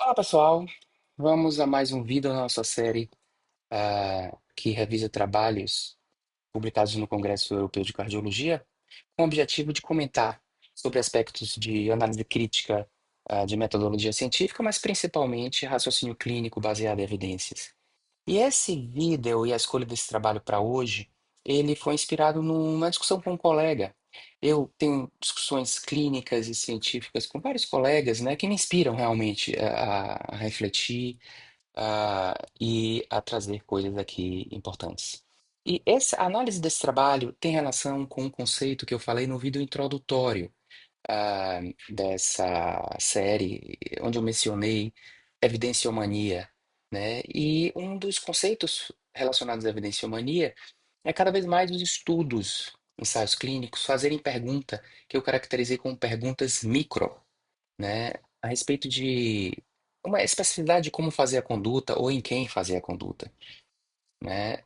Fala pessoal, vamos a mais um vídeo da nossa série que revisa trabalhos publicados no Congresso Europeu de Cardiologia, com o objetivo de comentar sobre aspectos de análise crítica de metodologia científica, mas principalmente raciocínio clínico baseado em evidências. E esse vídeo e a escolha desse trabalho para hoje, ele foi inspirado numa discussão com um colega. Eu tenho discussões clínicas e científicas com vários colegas, né, que me inspiram realmente a refletir, e a trazer coisas aqui importantes. E essa a análise desse trabalho tem relação com um conceito que eu falei no vídeo introdutório, ah, dessa série, onde eu mencionei evidenciomania, né? E um dos conceitos relacionados à evidenciomania é cada vez mais os estudos, ensaios clínicos, fazerem pergunta que eu caracterizei como perguntas micro, né? A respeito de uma especificidade de como fazer a conduta ou em quem fazer a conduta, né?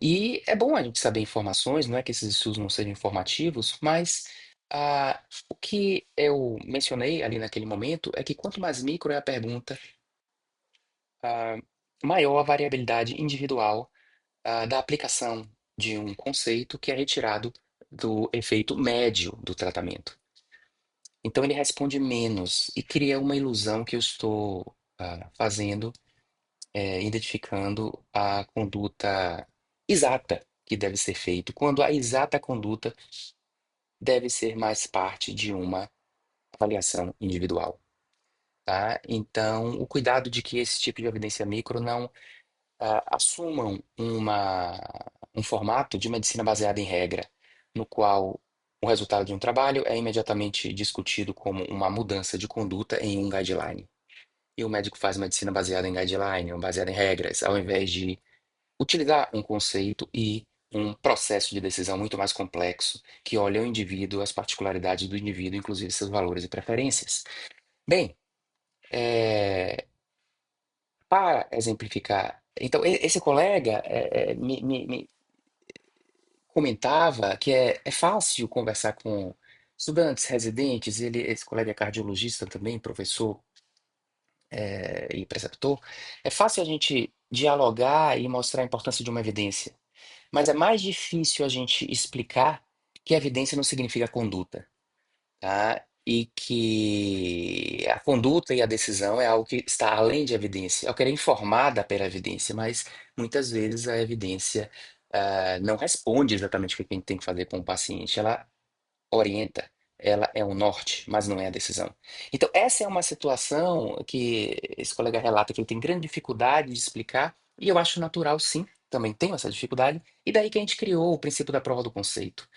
E é bom a gente saber informações, não é que esses estudos não sejam informativos, mas o que eu mencionei ali naquele momento é que quanto mais micro é a pergunta, ah, maior a variabilidade individual, da aplicação de um conceito que é retirado do efeito médio do tratamento. Então ele responde menos e cria uma ilusão que eu estou fazendo, identificando a conduta exata que deve ser feito, quando a exata conduta deve ser mais parte de uma avaliação individual, tá? Então, o cuidado de que esse tipo de evidência micro não assumam um formato de medicina baseada em regra, no qual o resultado de um trabalho é imediatamente discutido como uma mudança de conduta em um guideline. E o médico faz medicina baseada em guideline, ou baseada em regras, ao invés de utilizar um conceito e um processo de decisão muito mais complexo, que olha o indivíduo, as particularidades do indivíduo, inclusive seus valores e preferências. Bem, é, para exemplificar, então esse colega me comentava que é fácil conversar com estudantes, residentes, esse colega é cardiologista também, professor e preceptor, é fácil a gente dialogar e mostrar a importância de uma evidência. Mas é mais difícil a gente explicar que evidência não significa conduta, tá? E que a conduta e a decisão é algo que está além de evidência. Eu quero informada pela evidência, mas muitas vezes a evidência não responde exatamente o que a gente tem que fazer com o paciente. Ela orienta, ela é o norte, mas não é a decisão. Então, essa é uma situação que esse colega relata que ele tem grande dificuldade de explicar, e eu acho natural, sim, também tenho essa dificuldade, e daí que a gente criou o princípio da prova do conceito.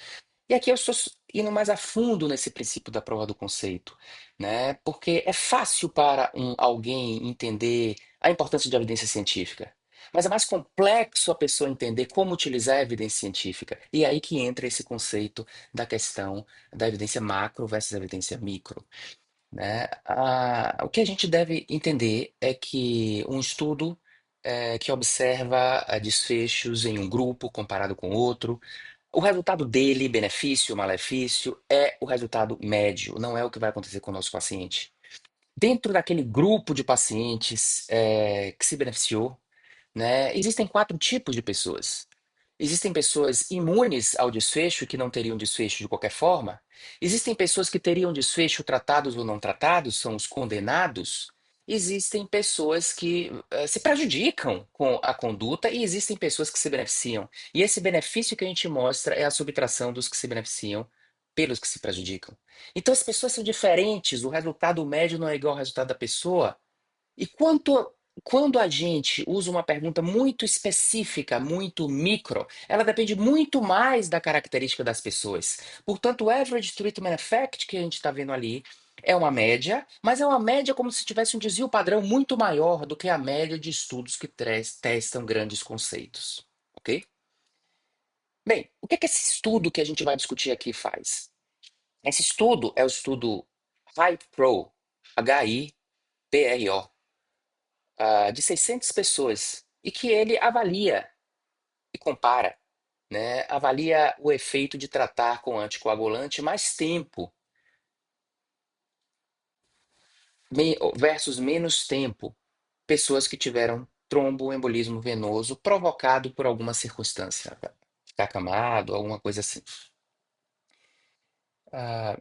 E aqui eu estou indo mais a fundo nesse princípio da prova do conceito, né? Porque é fácil para alguém entender a importância de evidência científica, mas é mais complexo a pessoa entender como utilizar a evidência científica. E é aí que entra esse conceito da questão da evidência macro versus evidência micro, né? O que a gente deve entender é que um estudo que observa desfechos em um grupo comparado com outro, o resultado dele, benefício, malefício, é o resultado médio, não é o que vai acontecer com o nosso paciente. Dentro daquele grupo de pacientes que se beneficiou, né, existem quatro tipos de pessoas. Existem pessoas imunes ao desfecho que não teriam desfecho de qualquer forma. Existem pessoas que teriam desfecho tratados ou não tratados, são os condenados. Existem pessoas que se prejudicam com a conduta e existem pessoas que se beneficiam. E esse benefício que a gente mostra é a subtração dos que se beneficiam pelos que se prejudicam. Então as pessoas são diferentes, o resultado médio não é igual ao resultado da pessoa. E quando a gente usa uma pergunta muito específica, muito micro, ela depende muito mais da característica das pessoas. Portanto, o average treatment effect que a gente está vendo ali é uma média, mas é uma média como se tivesse um desvio padrão muito maior do que a média de estudos que testam grandes conceitos. Ok? Bem, o que é que esse estudo que a gente vai discutir aqui faz? Esse estudo é o estudo HIPRO, HIPRO, de 600 pessoas e que ele avalia e compara, né? Avalia o efeito de tratar com anticoagulante mais tempo versus menos tempo, pessoas que tiveram tromboembolismo venoso provocado por alguma circunstância, ficar acamado, alguma coisa assim. Ah,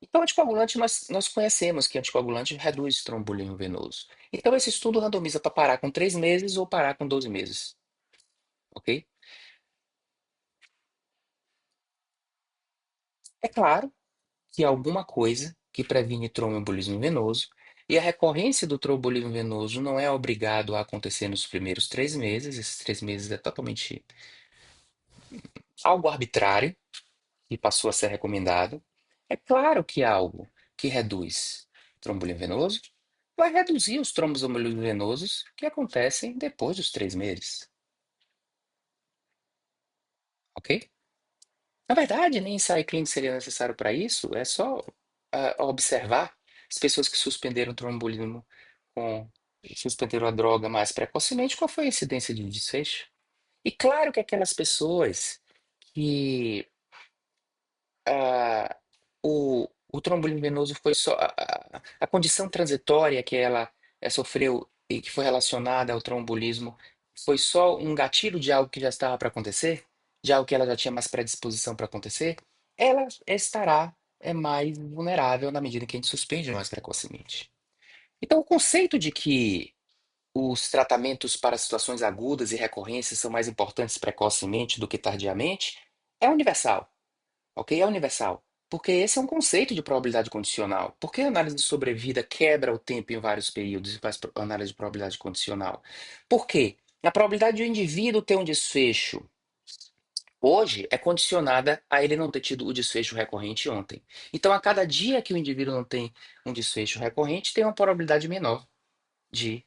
então, anticoagulante, nós conhecemos que anticoagulante reduz tromboembolismo venoso. Então, esse estudo randomiza para parar com 3 meses ou parar com 12 meses, ok? É claro que alguma coisa que previne tromboembolismo venoso, e a recorrência do tromboembolismo venoso não é obrigado a acontecer nos primeiros 3 meses, esses 3 meses é totalmente algo arbitrário, que passou a ser recomendado. É claro que algo que reduz tromboembolismo venoso vai reduzir os tromboembolismos venosos que acontecem depois dos 3 meses, ok? Na verdade, nem ensaio clínico seria necessário para isso, é só observar as pessoas que suspenderam o tromboembolismo com suspenderam a droga mais precocemente, qual foi a incidência de desfecho? E claro que aquelas pessoas que ah, o tromboembolismo venoso foi só a condição transitória que ela sofreu e que foi relacionada ao tromboembolismo foi só um gatilho de algo que já estava para acontecer, de algo que ela já tinha mais predisposição para acontecer, ela estará mais vulnerável na medida que a gente suspende mais precocemente. Então, o conceito de que os tratamentos para situações agudas e recorrências são mais importantes precocemente do que tardiamente é universal. Ok? É universal. Porque esse é um conceito de probabilidade condicional. Por que a análise de sobrevida quebra o tempo em vários períodos e faz análise de probabilidade condicional? Por quê? A probabilidade de o indivíduo ter um desfecho hoje é condicionada a ele não ter tido o desfecho recorrente ontem. Então, a cada dia que o indivíduo não tem um desfecho recorrente, tem uma probabilidade menor de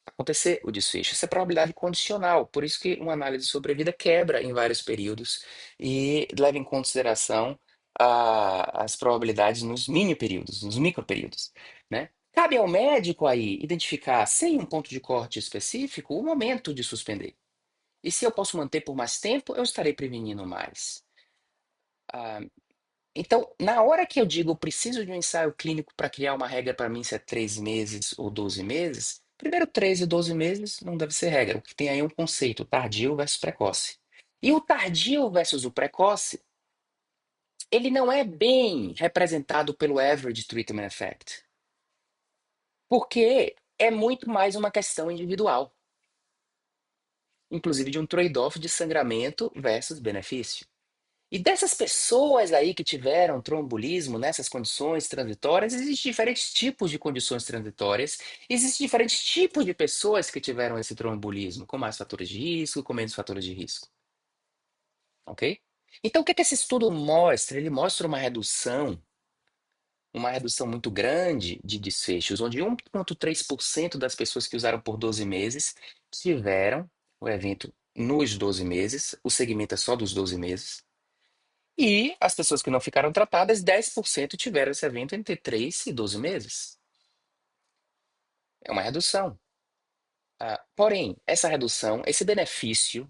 acontecer o desfecho. Essa é a probabilidade condicional. Por isso que uma análise de sobrevida quebra em vários períodos e leva em consideração as probabilidades nos mini períodos, nos micro períodos, né? Cabe ao médico aí identificar, sem um ponto de corte específico, o momento de suspender. E se eu posso manter por mais tempo, eu estarei prevenindo mais. Ah, então, na hora que eu digo preciso de um ensaio clínico para criar uma regra para mim se é 3 meses ou 12 meses, primeiro 3 e 12 meses não deve ser regra. O que tem aí é um conceito, tardio versus precoce. E o tardio versus o precoce, ele não é bem representado pelo average treatment effect, porque é muito mais uma questão individual, inclusive de um trade-off de sangramento versus benefício. E dessas pessoas aí que tiveram trombolismo nessas condições transitórias, existem diferentes tipos de condições transitórias, existem diferentes tipos de pessoas que tiveram esse trombolismo, com mais fatores de risco, com menos fatores de risco, ok? Então, o que é que esse estudo mostra? Ele mostra uma redução muito grande de desfechos, onde 1,3% das pessoas que usaram por 12 meses tiveram o evento nos 12 meses, o segmento é só dos 12 meses. E as pessoas que não ficaram tratadas, 10% tiveram esse evento entre 3 e 12 meses. É uma redução. Porém, essa redução, esse benefício,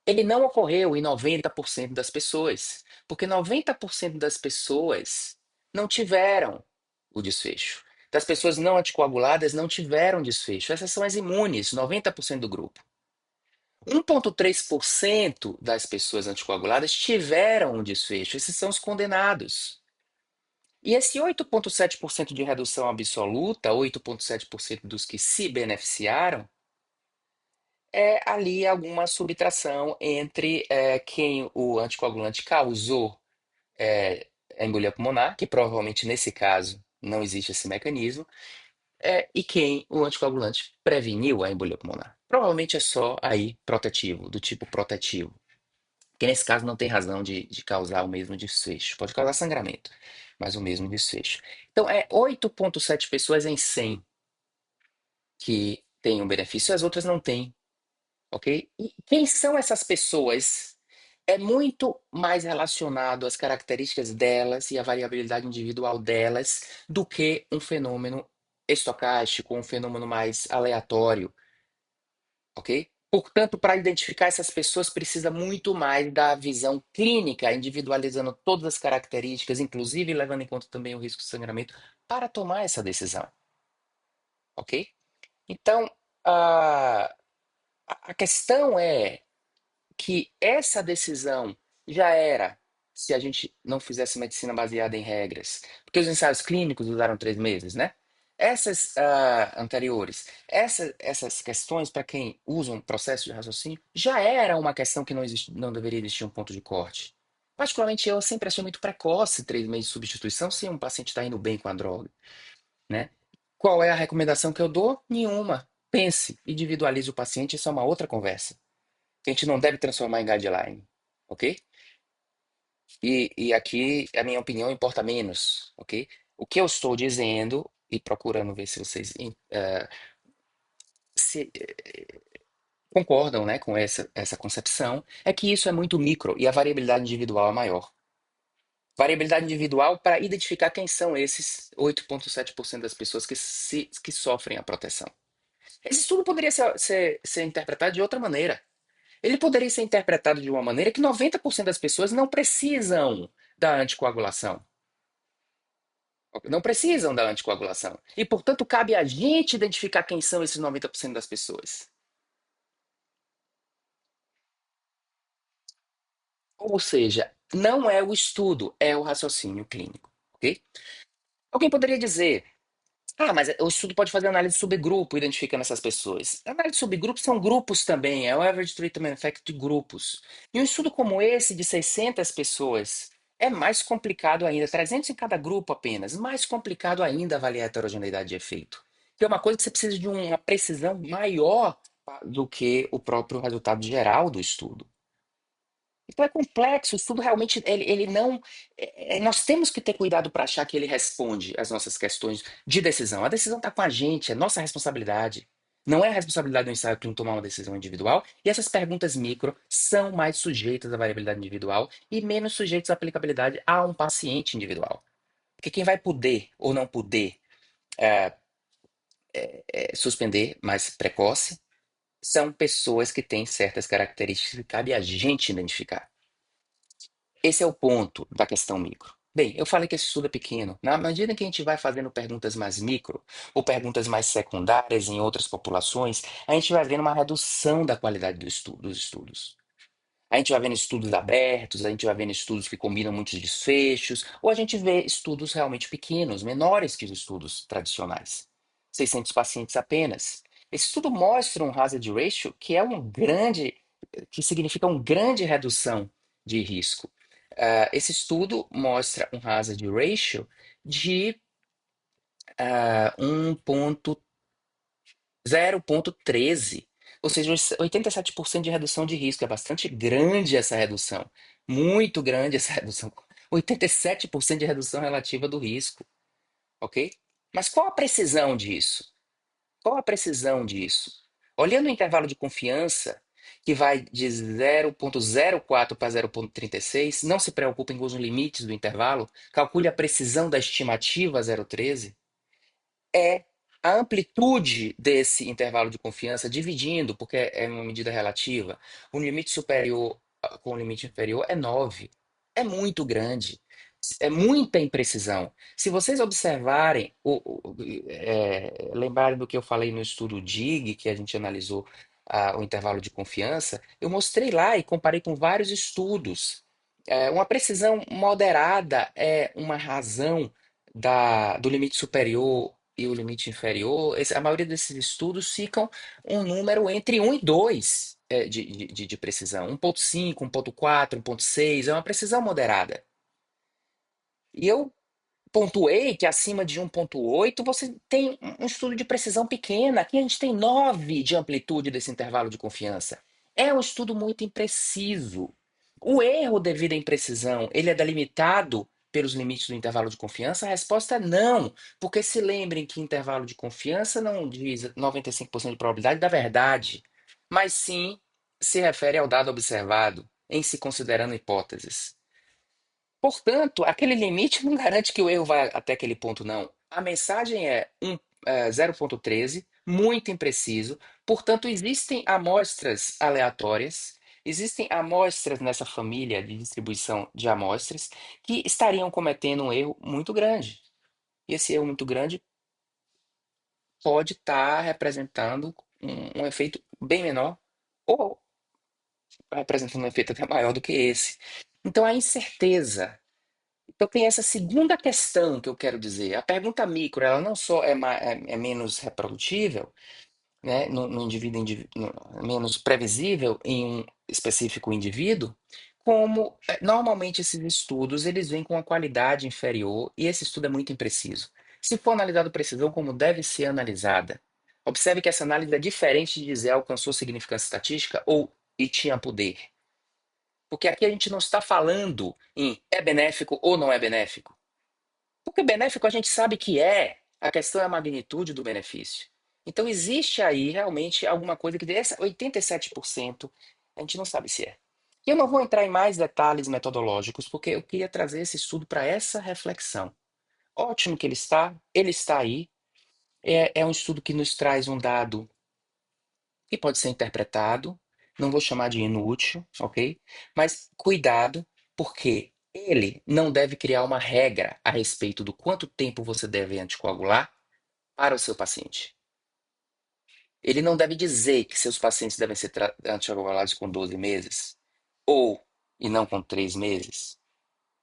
ele não ocorreu em 90% das pessoas, porque 90% das pessoas não tiveram o desfecho. Das pessoas não anticoaguladas não tiveram desfecho. Essas são as imunes, 90% do grupo. 1,3% das pessoas anticoaguladas tiveram um desfecho. Esses são os condenados. E esse 8,7% de redução absoluta, 8,7% dos que se beneficiaram, é ali alguma subtração entre quem o anticoagulante causou a embolia pulmonar, que provavelmente nesse caso não existe esse mecanismo, e quem o anticoagulante preveniu a embolia pulmonar. Provavelmente é só aí protetivo, do tipo protetivo. Que nesse caso não tem razão de causar o mesmo desfecho. Pode causar sangramento, mas o mesmo desfecho. Então, é 8,7 pessoas em 100 que têm um benefício, as outras não têm, ok? E quem são essas pessoas? É muito mais relacionado às características delas e à variabilidade individual delas do que um fenômeno estocástico, um fenômeno mais aleatório, ok? Portanto, para identificar essas pessoas, precisa muito mais da visão clínica, individualizando todas as características, inclusive levando em conta também o risco de sangramento, para tomar essa decisão, ok? Então, a, a questão é que essa decisão já era se a gente não fizesse medicina baseada em regras. Porque os ensaios clínicos duraram 3 meses, né? Essas anteriores, essas questões, para quem usa um processo de raciocínio, já era uma questão que não deveria existir um ponto de corte. Particularmente, eu sempre achei muito precoce 3 meses de substituição se um paciente está indo bem com a droga, né? Qual é a recomendação que eu dou? Nenhuma. Pense, individualize o paciente, isso é uma outra conversa que a gente não deve transformar em guideline, ok? E aqui a minha opinião importa menos, ok? O que eu estou dizendo e procurando ver se vocês se, concordam, né, com essa concepção, é que isso é muito micro e a variabilidade individual é maior. Variabilidade individual para identificar quem são esses 8,7% das pessoas que sofrem a proteção. Esse estudo poderia ser interpretado de outra maneira. Ele poderia ser interpretado de uma maneira que 90% das pessoas não precisam da anticoagulação. Não precisam da anticoagulação. E, portanto, cabe a gente identificar quem são esses 90% das pessoas. Ou seja, não é o estudo, é o raciocínio clínico. Ok? Alguém poderia dizer, ah, mas o estudo pode fazer análise de subgrupo, identificando essas pessoas. Análise de subgrupos são grupos também, é o Average Treatment Effect de grupos. E um estudo como esse, de 600 pessoas, é mais complicado ainda, 300 em cada grupo apenas, mais complicado ainda avaliar a heterogeneidade de efeito. Que é uma coisa que você precisa de uma precisão maior do que o próprio resultado geral do estudo. Então é complexo, o estudo realmente, ele não. Nós temos que ter cuidado para achar que ele responde às nossas questões de decisão. A decisão está com a gente, é nossa responsabilidade. Não é a responsabilidade do ensaio clínico tomar uma decisão individual, e essas perguntas micro são mais sujeitas à variabilidade individual e menos sujeitas à aplicabilidade a um paciente individual. Porque quem vai poder ou não poder suspender mais precoce são pessoas que têm certas características que cabe a gente identificar. Esse é o ponto da questão micro. Bem, eu falei que esse estudo é pequeno. Na medida que a gente vai fazendo perguntas mais micro ou perguntas mais secundárias em outras populações, a gente vai vendo uma redução da qualidade dos estudos. A gente vai vendo estudos abertos, a gente vai vendo estudos que combinam muitos desfechos, ou a gente vê estudos realmente pequenos, menores que os estudos tradicionais. 600 pacientes apenas. Esse estudo mostra um hazard ratio que significa uma grande redução de risco. Esse estudo mostra um hazard ratio de 0,13, ou seja, 87% de redução de risco. É bastante grande essa redução. Muito grande essa redução. 87% de redução relativa do risco, ok? Mas qual a precisão disso? Qual a precisão disso? Olhando o intervalo de confiança, que vai de 0,04 para 0,36, não se preocupem com os limites do intervalo, calcule a precisão da estimativa 0,13, é a amplitude desse intervalo de confiança dividindo, porque é uma medida relativa, o limite superior com o limite inferior é 9. É muito grande. É muita imprecisão. Se vocês observarem, lembrarem do que eu falei no estudo DIG, que a gente analisou o intervalo de confiança, eu mostrei lá e comparei com vários estudos. Uma precisão moderada é uma razão do limite superior e o limite inferior. A maioria desses estudos ficam um número entre 1 e 2 de precisão. 1,5, 1,4, 1,6 é uma precisão moderada. E eu pontuei que acima de 1,8 você tem um estudo de precisão pequena. Aqui a gente tem 9 de amplitude desse intervalo de confiança. É um estudo muito impreciso. O erro devido à imprecisão, ele é delimitado pelos limites do intervalo de confiança? A resposta é não, porque se lembrem que intervalo de confiança não diz 95% de probabilidade da verdade, mas sim se refere ao dado observado, em se considerando hipóteses. Portanto, aquele limite não garante que o erro vai até aquele ponto, não. A mensagem é 0,13 muito impreciso. Portanto, existem amostras aleatórias, existem amostras nessa família de distribuição de amostras que estariam cometendo um erro muito grande. E esse erro muito grande pode estar representando um efeito bem menor ou representando um efeito até maior do que esse. Então, a incerteza. Então, tem essa segunda questão que eu quero dizer. A pergunta micro, ela não só é menos reprodutível, né, no indivíduo, menos previsível em um específico indivíduo, como normalmente esses estudos eles vêm com uma qualidade inferior e esse estudo é muito impreciso. Se for analisado precisão como deve ser analisada, observe que essa análise é diferente de dizer alcançou significância estatística ou e tinha poder. Porque aqui a gente não está falando em é benéfico ou não é benéfico. Porque benéfico a gente sabe que é, a questão é a magnitude do benefício. Então existe aí realmente alguma coisa que dessa 87% a gente não sabe se é. E eu não vou entrar em mais detalhes metodológicos, porque eu queria trazer esse estudo para essa reflexão. Ótimo que ele está aí. É um estudo que nos traz um dado que pode ser interpretado, não vou chamar de inútil, ok? Mas cuidado, porque ele não deve criar uma regra a respeito do quanto tempo você deve anticoagular para o seu paciente. Ele não deve dizer que seus pacientes devem ser anticoagulados com 12 meses ou e não com 3 meses.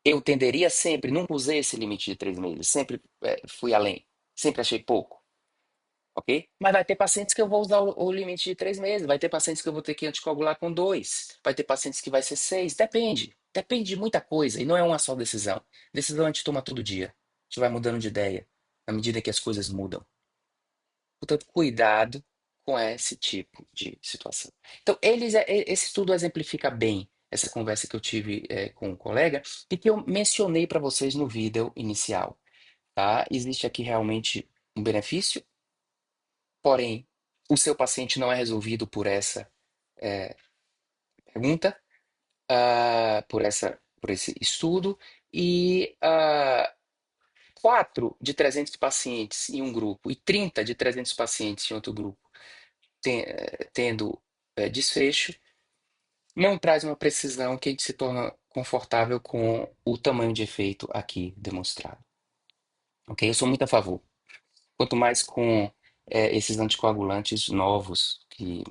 Eu tenderia sempre, nunca usei esse limite de 3 meses, sempre fui além, sempre achei pouco. Ok? Mas vai ter pacientes que eu vou usar o limite de 3 meses, vai ter pacientes que eu vou ter que anticoagular com 2, vai ter pacientes que vai ser 6, depende. Depende de muita coisa e não é uma só decisão. Decisão a gente toma todo dia. A gente vai mudando de ideia à medida que as coisas mudam. Portanto, cuidado com esse tipo de situação. Então, esse estudo exemplifica bem essa conversa que eu tive com um colega e que eu mencionei para vocês no vídeo inicial. Tá? Existe aqui realmente um benefício. Porém, o seu paciente não é resolvido por essa pergunta, por esse estudo, e 4 de 300 pacientes em um grupo e 30 de 300 pacientes em outro grupo tendo desfecho, não traz uma precisão que a gente se torna confortável com o tamanho de efeito aqui demonstrado. Ok? Eu sou muito a favor. Quanto mais com esses anticoagulantes novos, que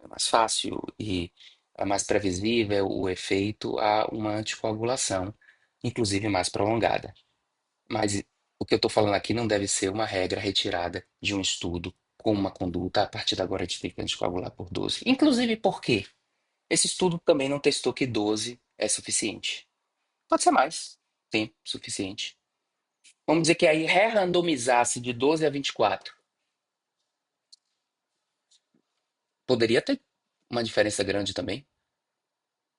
é mais fácil e é mais previsível o efeito a uma anticoagulação, inclusive mais prolongada. Mas o que eu estou falando aqui não deve ser uma regra retirada de um estudo com uma conduta, a partir de agora a gente tem que anticoagular por 12. Inclusive porque esse estudo também não testou que 12 é suficiente. Pode ser mais tempo suficiente. Vamos dizer que aí re-randomizasse de 12 a 24. Poderia ter uma diferença grande também.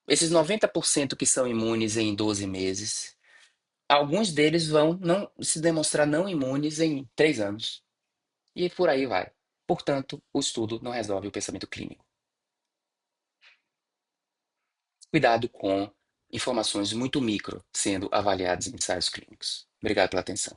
Esses 90% que são imunes em 12 meses, alguns deles vão não se demonstrar não imunes em 3 anos. E por aí vai. Portanto, o estudo não resolve o pensamento clínico. Cuidado com informações muito micro sendo avaliadas em ensaios clínicos. Obrigado pela atenção.